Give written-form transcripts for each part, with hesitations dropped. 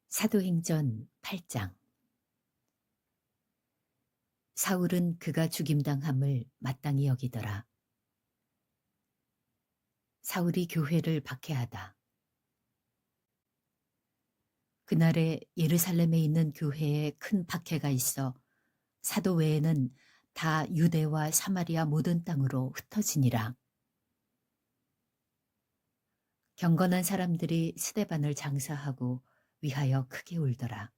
사도행전 8장. 사울은 그가 죽임당함을 마땅히 여기더라. 사울이 교회를 박해하다. 그날에 예루살렘에 있는 교회에 큰 박해가 있어 사도 외에는 다 유대와 사마리아 모든 땅으로 흩어지니라. 경건한 사람들이 스데반을 장사하고 위하여 크게 울더라.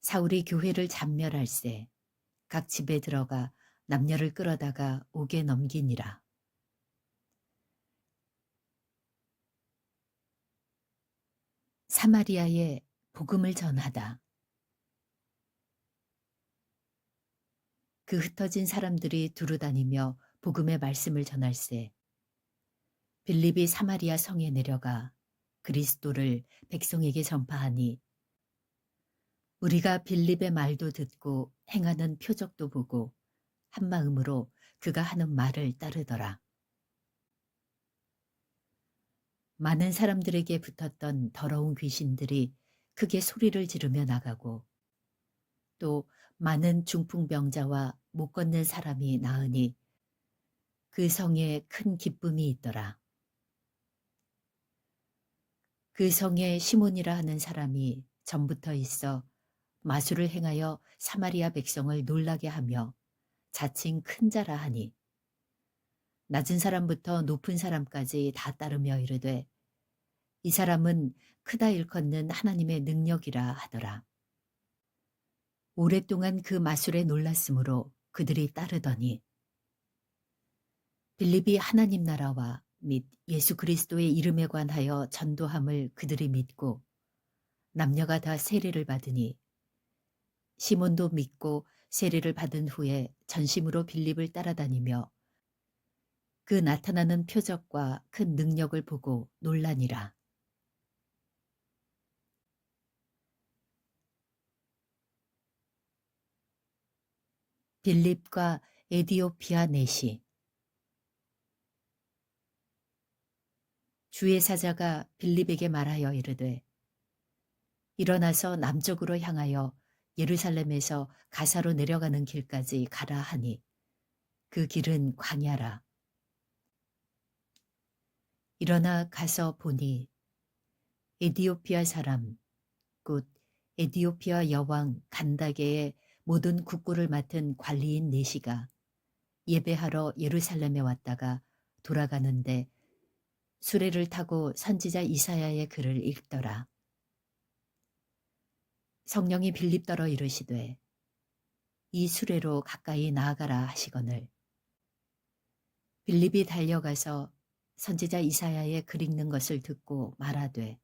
사울이 교회를 잡멸할세 각 집에 들어가 남녀를 끌어다가 옥에 넘기니라. 사마리아에 복음을 전하다. 그 흩어진 사람들이 두루다니며 복음의 말씀을 전할세 빌립이 사마리아 성에 내려가 그리스도를 백성에게 전파하니 우리가 빌립의 말도 듣고 행하는 표적도 보고 한마음으로 그가 하는 말을 따르더라. 많은 사람들에게 붙었던 더러운 귀신들이 크게 소리를 지르며 나가고 또 많은 중풍병자와 못 걷는 사람이 나으니 그 성에 큰 기쁨이 있더라. 그 성에 시몬이라 하는 사람이 전부터 있어 마술을 행하여 사마리아 백성을 놀라게 하며 자칭 큰 자라 하니 낮은 사람부터 높은 사람까지 다 따르며 이르되 이 사람은 크다 일컫는 하나님의 능력이라 하더라. 오랫동안 그 마술에 놀랐으므로 그들이 따르더니 빌립이 하나님 나라와 및 예수 그리스도의 이름에 관하여 전도함을 그들이 믿고 남녀가 다 세례를 받으니 시몬도 믿고 세례를 받은 후에 전심으로 빌립을 따라다니며 그 나타나는 표적과 큰 능력을 보고 놀라니라. 빌립과 에디오피아 내시. 주의 사자가 빌립에게 말하여 이르되 일어나서 남쪽으로 향하여 예루살렘에서 가사로 내려가는 길까지 가라 하니 그 길은 광야라. 일어나 가서 보니 에디오피아 사람 곧 에디오피아 여왕 간다게의 모든 국구를 맡은 관리인 네시가 예배하러 예루살렘에 왔다가 돌아가는데 수레를 타고 선지자 이사야의 글을 읽더라. 성령이 빌립더러 이르시되 이 수레로 가까이 나아가라 하시거늘 빌립이 달려가서 선지자 이사야의 글 읽는 것을 듣고 말하되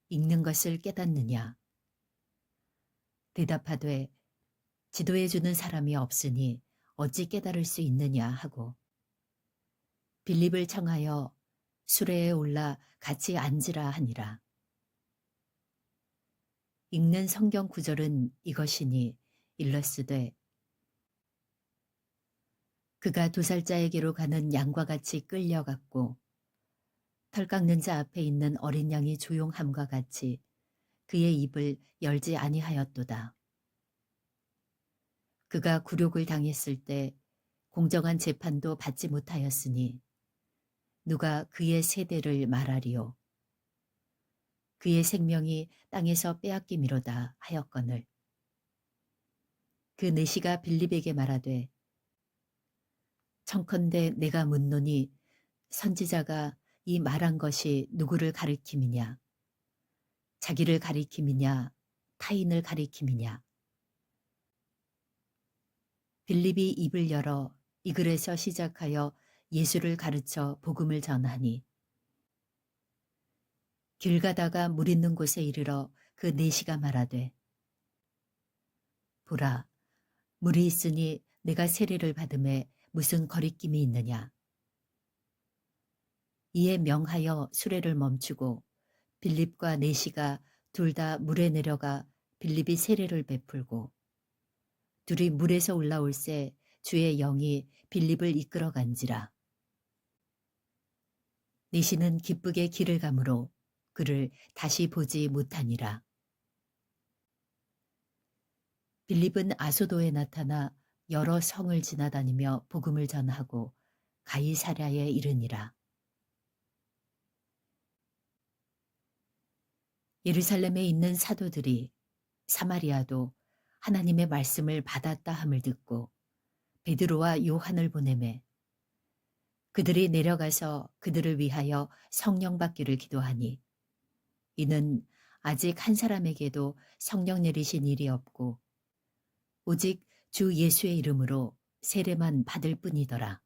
읽는 것을 깨닫느냐? 대답하되 지도해 주는 사람이 없으니 어찌 깨달을 수 있느냐 하고 빌립을 청하여 수레에 올라 같이 앉으라 하니라. 읽는 성경 구절은 이것이니 일러스되 그가 도살자에게로 가는 양과 같이 끌려갔고 털 깎는 자 앞에 있는 어린 양이 조용함과 같이 그의 입을 열지 아니하였도다. 그가 굴욕을 당했을 때 공정한 재판도 받지 못하였으니 누가 그의 세대를 말하리요. 그의 생명이 땅에서 빼앗김이로다 하였거늘 그 내시가 빌립에게 말하되 청컨대 내가 묻노니 선지자가 이 말한 것이 누구를 가리킴이냐? 자기를 가리킴이냐? 타인을 가리킴이냐? 빌립이 입을 열어 이 글에서 시작하여 예수를 가르쳐 복음을 전하니 길 가다가 물 있는 곳에 이르러 그 내시가 말하되 보라 물이 있으니 내가 세례를 받음에 무슨 거리낌이 있느냐. 이에 명하여 수레를 멈추고 빌립과 내시가 둘 다 물에 내려가 빌립이 세례를 베풀고 둘이 물에서 올라올새 주의 영이 빌립을 이끌어간지라. 내시는 기쁘게 길을 가므로 그를 다시 보지 못하니라. 빌립은 아소도에 나타나 여러 성을 지나다니며 복음을 전하고 가이사랴에 이르니라. 예루살렘에 있는 사도들이 사마리아도 하나님의 말씀을 받았다 함을 듣고 베드로와 요한을 보내매 그들이 내려가서 그들을 위하여 성령 받기를 기도하니 이는 아직 한 사람에게도 성령 내리신 일이 없고 오직 주 예수의 이름으로 세례만 받을 뿐이더라.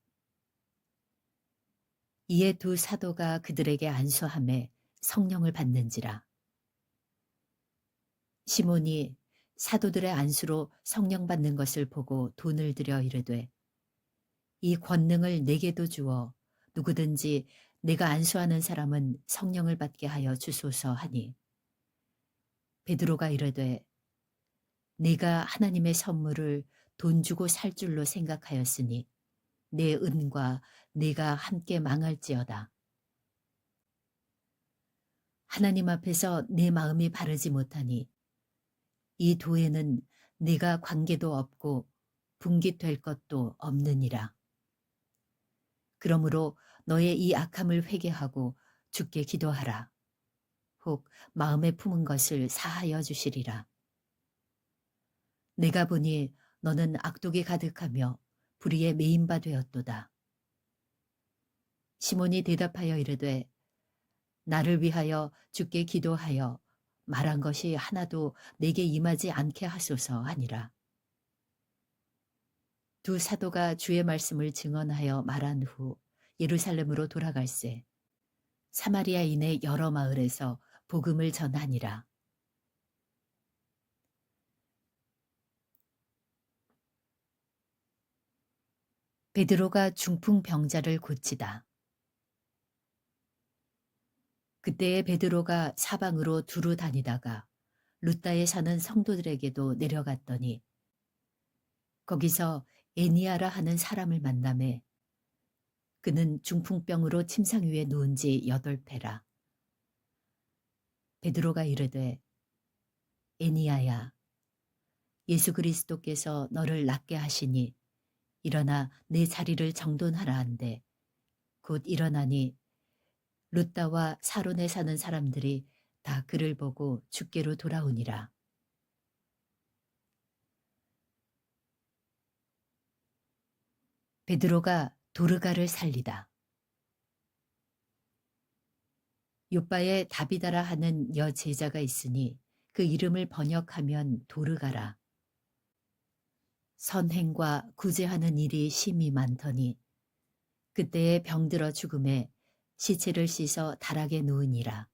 이에 두 사도가 그들에게 안수하매 성령을 받는지라. 시몬이 사도들의 안수로 성령 받는 것을 보고 돈을 들여 이르되 이 권능을 내게도 주어 누구든지 내가 안수하는 사람은 성령을 받게 하여 주소서 하니 베드로가 이르되 네가 하나님의 선물을 돈 주고 살 줄로 생각하였으니 내 은과 네가 함께 망할지어다. 하나님 앞에서 내 마음이 바르지 못하니 이 도에는 네가 관계도 없고 분깃될 것도 없느니라. 그러므로 너의 이 악함을 회개하고 주께 기도하라. 혹 마음에 품은 것을 사하여 주시리라. 내가 보니 너는 악독이 가득하며 불의에 매인 바 되었도다. 시몬이 대답하여 이르되 나를 위하여 주께 기도하여 말한 것이 하나도 내게 임하지 않게 하소서 하니라. 두 사도가 주의 말씀을 증언하여 말한 후 예루살렘으로 돌아갈새 사마리아인의 여러 마을에서 복음을 전하니라. 베드로가 중풍 병자를 고치다. 그때에 베드로가 사방으로 두루 다니다가 루다에 사는 성도들에게도 내려갔더니 거기서 에니아라 하는 사람을 만나매 그는 중풍병으로 침상 위에 누운 지 8회라. 베드로가 이르되 에니아야 예수 그리스도께서 너를 낫게 하시니 일어나 내 자리를 정돈하라 한데 곧 일어나니 루다와 사론에 사는 사람들이 다 그를 보고 주께로 돌아오니라. 베드로가 도르가를 살리다. 요바에 다비다라 하는 여 제자가 있으니 그 이름을 번역하면 도르가라. 선행과 구제하는 일이 심히 많더니 그때에 병들어 죽음에 시체를 씻어 다락에 누우니라.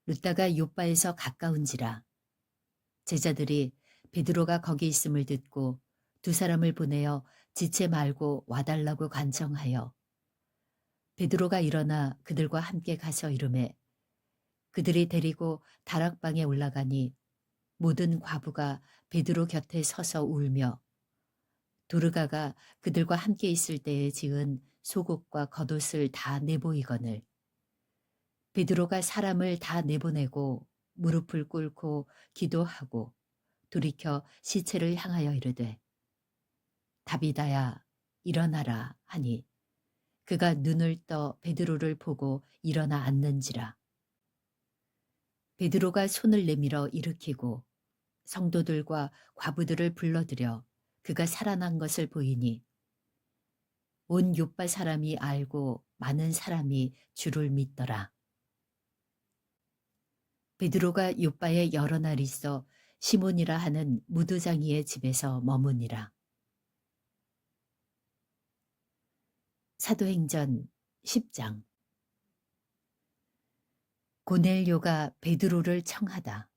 루다가 요바에서 가까운지라. 제자들이 베드로가 거기 있음을 듣고 두 사람을 보내어 지체 말고 와달라고 간청하여 베드로가 일어나 그들과 함께 가서 이르매 그들이 데리고 다락방에 올라가니 모든 과부가 베드로 곁에 서서 울며 도르가가 그들과 함께 있을 때에 지은 속옷과 겉옷을 다 내보이거늘 베드로가 사람을 다 내보내고 무릎을 꿇고 기도하고 돌이켜 시체를 향하여 이르되 다비다야 일어나라 하니 그가 눈을 떠 베드로를 보고 일어나 앉는지라. 베드로가 손을 내밀어 일으키고 성도들과 과부들을 불러들여 그가 살아난 것을 보이니 온 요빠 사람이 알고 많은 사람이 주를 믿더라. 베드로가 요빠에 여러 날 있어 시몬이라 하는 무두장이의 집에서 머무니라. 사도행전 10장. 고넬료가 베드로를 청하다.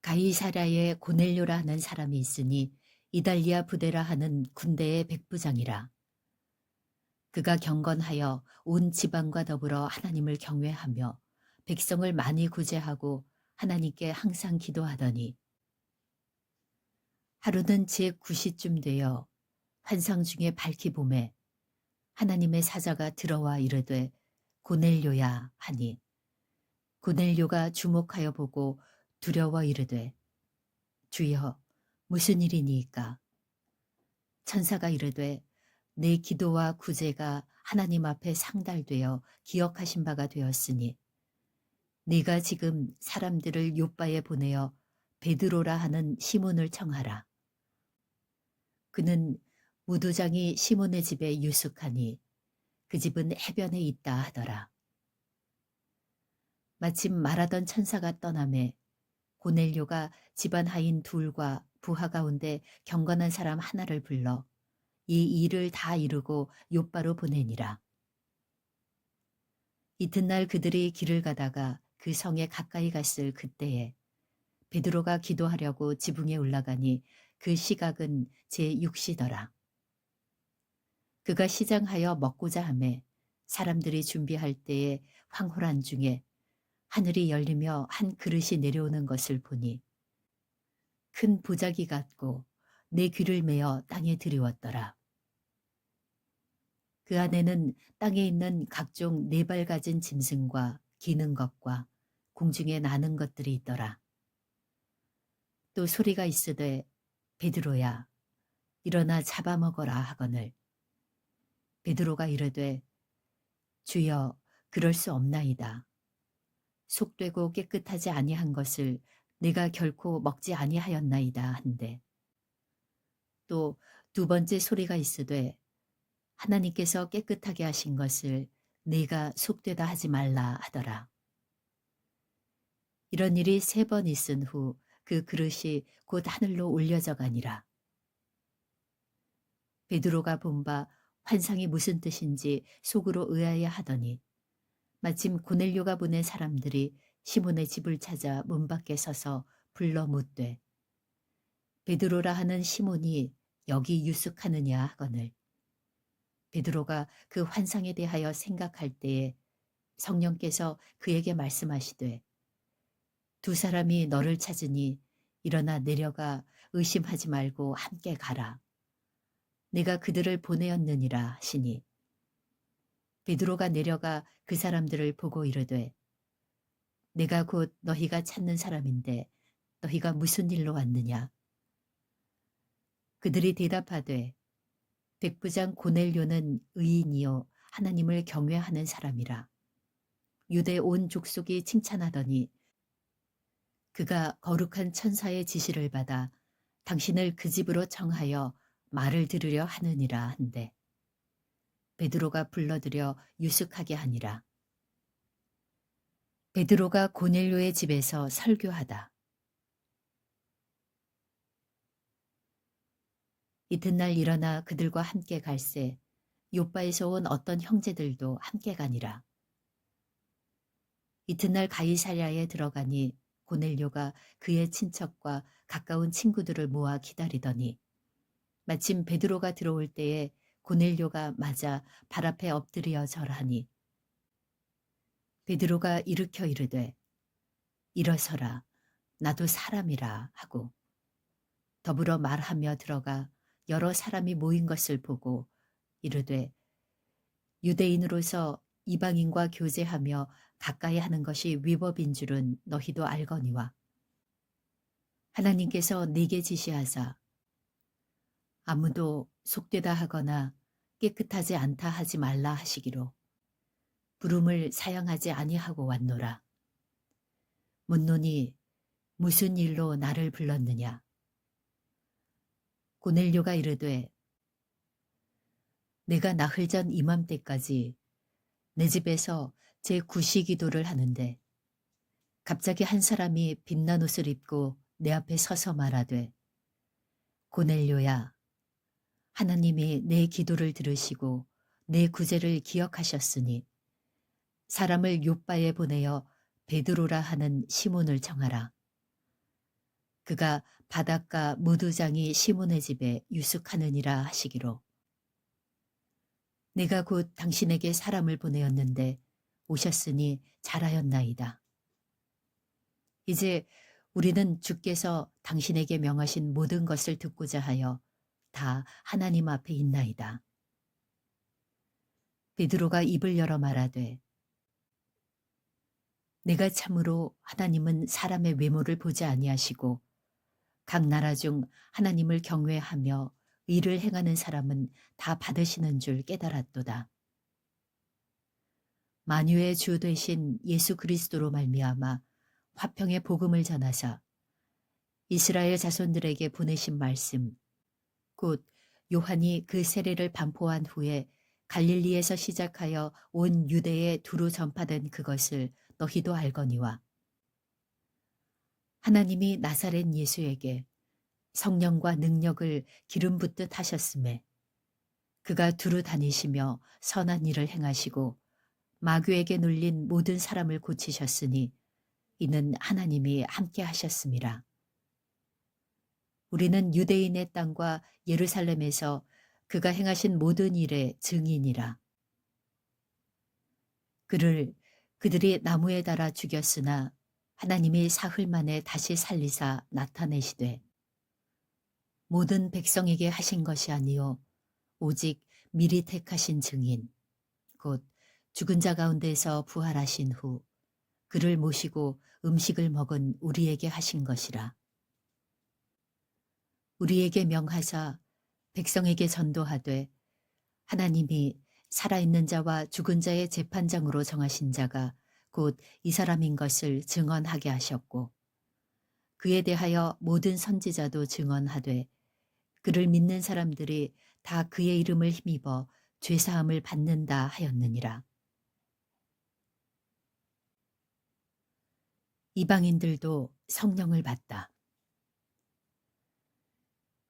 가이사랴에 고넬료라 하는 사람이 있으니 이달리아 부대라 하는 군대의 백부장이라. 그가 경건하여 온 지방과 더불어 하나님을 경외하며 백성을 많이 구제하고 하나님께 항상 기도하더니 하루는 제 9시쯤 되어 환상 중에 밝히 보매 하나님의 사자가 들어와 이르되 고넬료야 하니 고넬료가 주목하여 보고 두려워 이르되 주여 무슨 일이니이까. 천사가 이르되 내 기도와 구제가 하나님 앞에 상달되어 기억하신 바가 되었으니 네가 지금 사람들을 요바에 보내어 베드로라 하는 시몬을 청하라. 그는 무두장이 시몬의 집에 유숙하니 그 집은 해변에 있다 하더라. 마침 말하던 천사가 떠나매 고넬료가 집안 하인 둘과 부하 가운데 경건한 사람 하나를 불러 이 일을 다 이루고 요바로 보내니라. 이튿날 그들이 길을 가다가 그 성에 가까이 갔을 그때에 베드로가 기도하려고 지붕에 올라가니 그 시각은 제6시더라. 그가 시장하여 먹고자 하매 사람들이 준비할 때에 황홀한 중에 하늘이 열리며 한 그릇이 내려오는 것을 보니 큰 보자기 같고 내 귀를 메어 땅에 들이웠더라. 그 안에는 땅에 있는 각종 네 발 가진 짐승과 기는 것과 공중에 나는 것들이 있더라. 또 소리가 있으되 베드로야 일어나 잡아먹어라 하거늘 베드로가 이르되 주여 그럴 수 없나이다. 속되고 깨끗하지 아니한 것을 내가 결코 먹지 아니하였나이다 한데 또 두 번째 소리가 있으되 하나님께서 깨끗하게 하신 것을 네가 속되다 하지 말라 하더라. 이런 일이 3번 있은 후 그 그릇이 곧 하늘로 올려져 가니라. 베드로가 본 바 환상이 무슨 뜻인지 속으로 의아해 하더니 마침 고넬료가 보낸 사람들이 시몬의 집을 찾아 문 밖에 서서 불러 묻되 베드로라 하는 시몬이 여기 유숙하느냐 하거늘 베드로가 그 환상에 대하여 생각할 때에 성령께서 그에게 말씀하시되 두 사람이 너를 찾으니 일어나 내려가 의심하지 말고 함께 가라. 내가 그들을 보내었느니라 하시니 베드로가 내려가 그 사람들을 보고 이르되 내가 곧 너희가 찾는 사람인데 너희가 무슨 일로 왔느냐. 그들이 대답하되 백부장 고넬료는 의인이요 하나님을 경외하는 사람이라. 유대 온 족속이 칭찬하더니 그가 거룩한 천사의 지시를 받아 당신을 그 집으로 청하여 말을 들으려 하느니라 한데 베드로가 불러들여 유숙하게 하니라. 베드로가 고넬료의 집에서 설교하다. 이튿날 일어나 그들과 함께 갈새 요바에서 온 어떤 형제들도 함께 가니라. 이튿날 가이사랴에 들어가니 고넬료가 그의 친척과 가까운 친구들을 모아 기다리더니 마침 베드로가 들어올 때에 고넬료가 맞아 발 앞에 엎드려 절하니 베드로가 일으켜 이르되 일어서라 나도 사람이라 하고 더불어 말하며 들어가 여러 사람이 모인 것을 보고 이르되 유대인으로서 이방인과 교제하며 가까이 하는 것이 위법인 줄은 너희도 알거니와 하나님께서 네게 지시하사 아무도 속되다 하거나 깨끗하지 않다 하지 말라 하시기로 부름을 사양하지 아니하고 왔노라. 묻노니 무슨 일로 나를 불렀느냐. 고넬료가 이르되 내가 나흘 전 이맘때까지 내 집에서 제 구시기도를 하는데 갑자기 한 사람이 빛난 옷을 입고 내 앞에 서서 말하되 고넬료야 하나님이 내 기도를 들으시고 내 구제를 기억하셨으니 사람을 요바에 보내어 베드로라 하는 시몬을 청하라. 그가 바닷가 무두장이 시몬의 집에 유숙하느니라 하시기로 내가 곧 당신에게 사람을 보내었는데 오셨으니 잘하였나이다. 이제 우리는 주께서 당신에게 명하신 모든 것을 듣고자 하여 다 하나님 앞에 있나이다. 베드로가 입을 열어 말하되 내가 참으로 하나님은 사람의 외모를 보지 아니하시고 각 나라 중 하나님을 경외하며 의를 행하는 사람은 다 받으시는 줄 깨달았도다. 만유의 주 되신 예수 그리스도로 말미암아 화평의 복음을 전하사 이스라엘 자손들에게 보내신 말씀 곧 요한이 그 세례를 반포한 후에 갈릴리에서 시작하여 온 유대에 두루 전파된 그것을 너희도 알거니와 하나님이 나사렛 예수에게 성령과 능력을 기름 붓듯 하셨음에 그가 두루 다니시며 선한 일을 행하시고 마귀에게 눌린 모든 사람을 고치셨으니 이는 하나님이 함께 하셨음이라. 우리는 유대인의 땅과 예루살렘에서 그가 행하신 모든 일의 증인이라. 그를 그들이 나무에 달아 죽였으나 하나님이 사흘 만에 다시 살리사 나타내시되 모든 백성에게 하신 것이 아니요 오직 미리 택하신 증인 곧 죽은 자 가운데서 부활하신 후 그를 모시고 음식을 먹은 우리에게 하신 것이라. 우리에게 명하사 백성에게 전도하되 하나님이 살아있는 자와 죽은 자의 재판장으로 정하신 자가 곧 이 사람인 것을 증언하게 하셨고 그에 대하여 모든 선지자도 증언하되 그를 믿는 사람들이 다 그의 이름을 힘입어 죄사함을 받는다 하였느니라. 이방인들도 성령을 받다.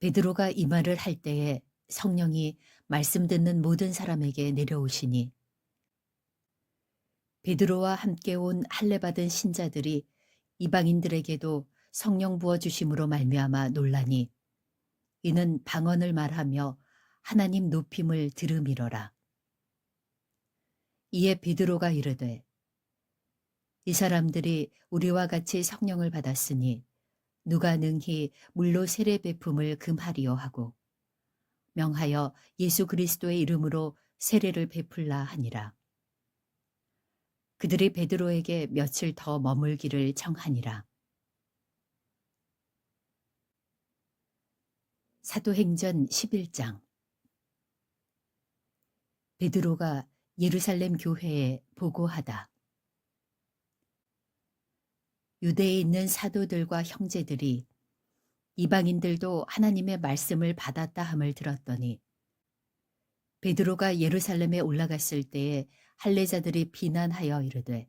베드로가 이 말을 할 때에 성령이 말씀 듣는 모든 사람에게 내려오시니 베드로와 함께 온 할례 받은 신자들이 이방인들에게도 성령 부어 주심으로 말미암아 놀라니 이는 방언을 말하며 하나님 높임을 들음이러라. 이에 베드로가 이르되 이 사람들이 우리와 같이 성령을 받았으니 누가 능히 물로 세례 베품을 금하리요 하고 명하여 예수 그리스도의 이름으로 세례를 베풀라 하니라. 그들이 베드로에게 며칠 더 머물기를 청하니라. 사도행전 11장. 베드로가 예루살렘 교회에 보고하다. 유대에 있는 사도들과 형제들이 이방인들도 하나님의 말씀을 받았다 함을 들었더니 베드로가 예루살렘에 올라갔을 때에 할례자들이 비난하여 이르되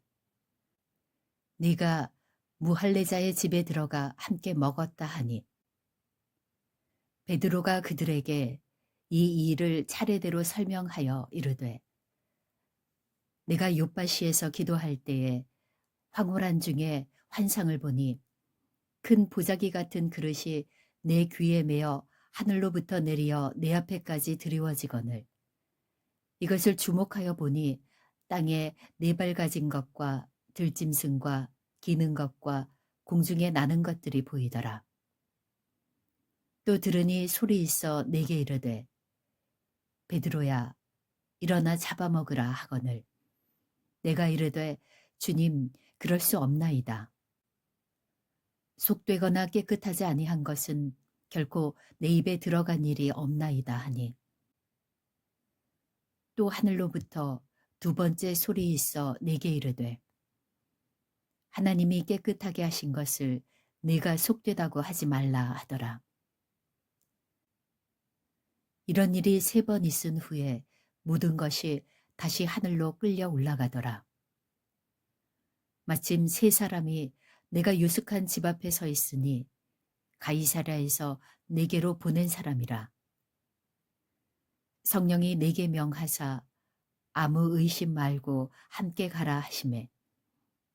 네가 무할례자의 집에 들어가 함께 먹었다 하니 베드로가 그들에게 이 일을 차례대로 설명하여 이르되 내가 요빠시에서 기도할 때에 황홀한 중에 환상을 보니 큰 보자기 같은 그릇이 내 귀에 매어 하늘로부터 내리어 내 앞에까지 드리워지거늘 이것을 주목하여 보니 땅에 네 발 가진 것과 들짐승과 기는 것과 공중에 나는 것들이 보이더라. 또 들으니 소리 있어 내게 이르되 베드로야 일어나 잡아먹으라 하거늘 내가 이르되 주님 그럴 수 없나이다. 속되거나 깨끗하지 아니한 것은 결코 내 입에 들어간 일이 없나이다 하니 또 하늘로부터 두 번째 소리 있어 내게 이르되 하나님이 깨끗하게 하신 것을 네가 속되다고 하지 말라 하더라. 이런 일이 3번 있은 후에 모든 것이 다시 하늘로 끌려 올라가더라. 마침 3사람이 내가 유숙한 집 앞에 서 있으니 가이사랴에서 내게로 보낸 사람이라. 성령이 내게 명하사 아무 의심 말고 함께 가라 하시매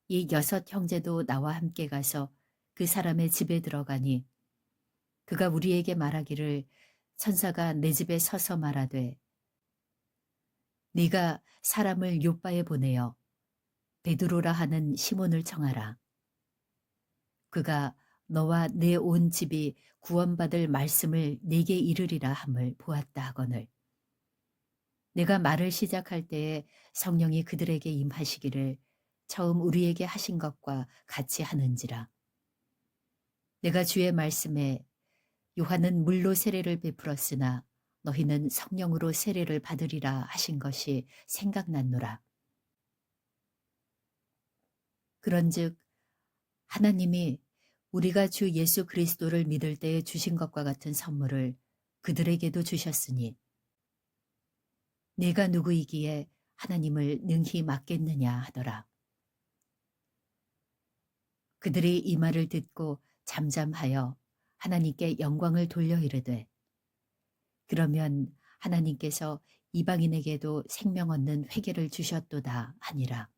이 6 형제도 나와 함께 가서 그 사람의 집에 들어가니 그가 우리에게 말하기를 천사가 내 집에 서서 말하되 네가 사람을 요빠에 보내어 베드로라 하는 시몬을 청하라. 그가 너와 내 온 집이 구원받을 말씀을 내게 이르리라 함을 보았다 하거늘 내가 말을 시작할 때에 성령이 그들에게 임하시기를 처음 우리에게 하신 것과 같이 하는지라. 내가 주의 말씀에 요한은 물로 세례를 베풀었으나 너희는 성령으로 세례를 받으리라 하신 것이 생각났노라. 그런즉 하나님이 우리가 주 예수 그리스도를 믿을 때에 주신 것과 같은 선물을 그들에게도 주셨으니 내가 누구이기에 하나님을 능히 막겠느냐 하더라. 그들이 이 말을 듣고 잠잠하여 하나님께 영광을 돌려 이르되 그러면 하나님께서 이방인에게도 생명 얻는 회개를 주셨도다 하니라.